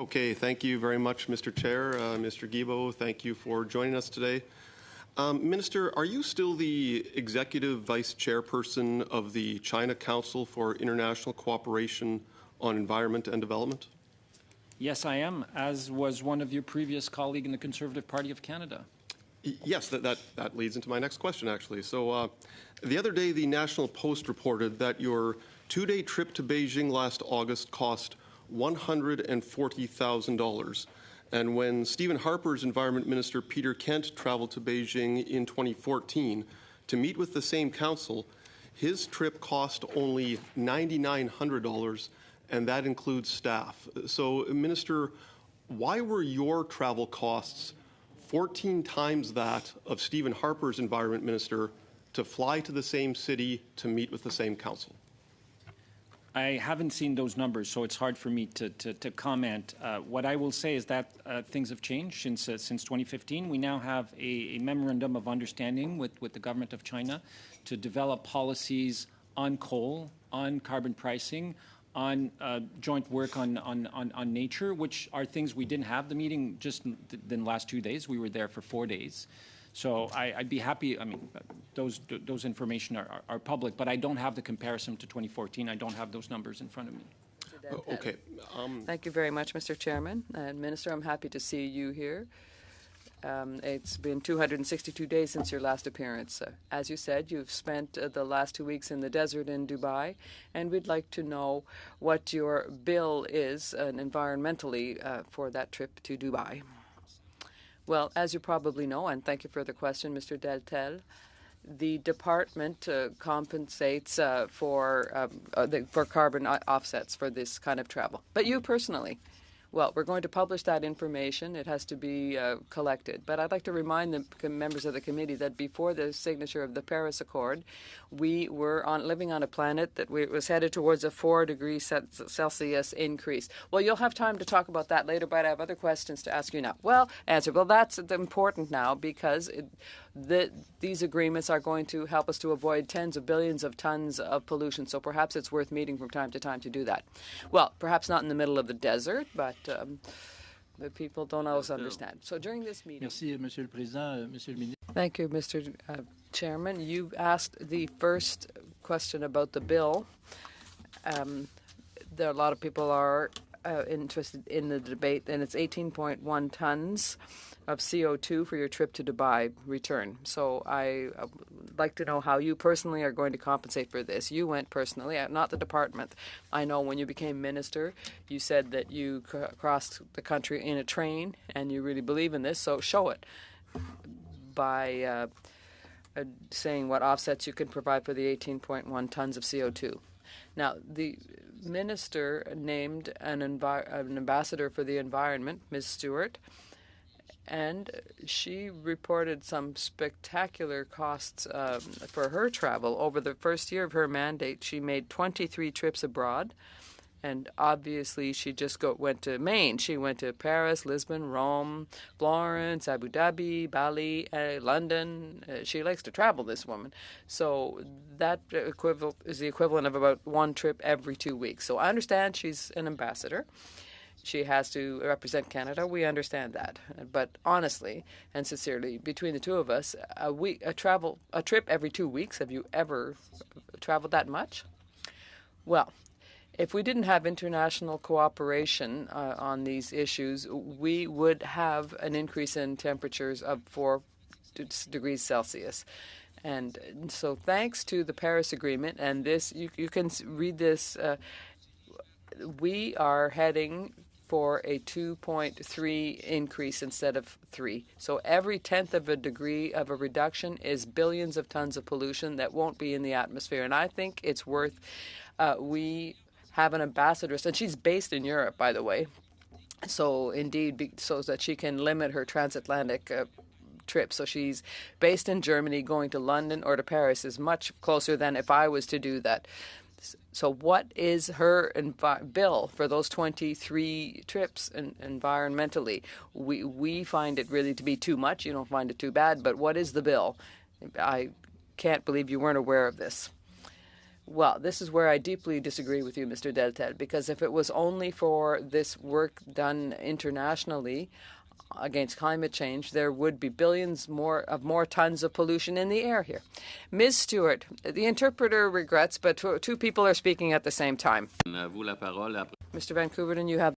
Okay, thank you very much, Mr. Chair. Mr. Guilbeault, thank you for joining us today. Minister, are you still the Executive Vice Chairperson of the China Council for International Cooperation on Environment and Development? Yes, I am, as was one of your previous colleagues in the Conservative Party of Canada. Yes, that leads into my next question, actually. So the other day, the National Post reported that your two-day trip to Beijing last August cost $140,000. And when Stephen Harper's Environment Minister Peter Kent traveled to Beijing in 2014 to meet with the same council, his trip cost only $9,900, and that includes staff. So, Minister, why were your travel costs 14 times that of Stephen Harper's Environment Minister to fly to the same city to meet with the same council? I haven't seen those numbers, so it's hard for me to comment. What I will say is that things have changed since 2015. We now have a memorandum of understanding with the government of China to develop policies on coal, on carbon pricing, on joint work on nature, which are things we didn't have. The meeting just in the last 2 days. We were there for 4 days. So I'd be happy. I mean, those information are public, but I don't have the comparison to 2014. I don't have those numbers in front of me. Okay. Thank you very much, Mr. Chairman. And Minister, I'm happy to see you here. It's been 262 days since your last appearance. As you said, you've spent the last 2 weeks in the desert in Dubai, and we'd like to know what your bill is environmentally for that trip to Dubai. Well, as you probably know, and thank you for the question, Mr. Deltel, the department compensates for carbon offsets for this kind of travel. But you personally, well, we're going to publish that information. It has to be collected. But I'd like to remind the members of the committee that before the signature of the Paris Accord, we were living on a planet that was headed towards a 4 degrees Celsius increase. Well, you'll have time to talk about that later, but I have other questions to ask you now. Well, answer. Well, that's important now because these agreements are going to help us to avoid tens of billions of tons of pollution. So perhaps it's worth meeting from time to time to do that. Well, perhaps not in the middle of the desert, but the people don't always understand. So during this meeting... Merci, Monsieur le Président, Monsieur le Ministre. Thank you, Mr. Chairman. You asked the first question about the bill. There are a lot of people are interested in the debate, and it's 18.1 tons of CO2 for your trip to Dubai return. So I would like to know how you personally are going to compensate for this. You went personally, not the department. I know when you became minister, you said that you crossed the country in a train, and you really believe in this, so show it by saying what offsets you can provide for the 18.1 tons of CO2. Now, the minister named an ambassador for the environment, Ms. Stewart, and she reported some spectacular costs for her travel. Over the first year of her mandate, she made 23 trips abroad. And obviously, she just went to Maine. She went to Paris, Lisbon, Rome, Florence, Abu Dhabi, Bali, London. She likes to travel, this woman. So that is the equivalent of about one trip every 2 weeks. So I understand she's an ambassador. She has to represent Canada. We understand that. But honestly and sincerely, between the two of us, a trip every 2 weeks, have you ever traveled that much? Well, if we didn't have international cooperation on these issues, we would have an increase in temperatures of 4 degrees Celsius. And so thanks to the Paris Agreement, and this, you can read this, we are heading for a 2.3 increase instead of 3. So every 1/10 of a degree of a reduction is billions of tons of pollution that won't be in the atmosphere. And I think it's worth, we have an ambassadress, and she's based in Europe, by the way, so indeed, so that she can limit her transatlantic trip. So she's based in Germany. Going to London or to Paris is much closer than if I was to do that. So what is her bill for those 23 trips environmentally? We find it really to be too much. You don't find it too bad, but what is the bill? I can't believe you weren't aware of this. Well, this is where I deeply disagree with you, Mr. Deltel, because if it was only for this work done internationally against climate change, there would be billions more tons of pollution in the air here. Ms. Stewart, the interpreter regrets, but two people are speaking at the same time. Mr. Van Couverden, you have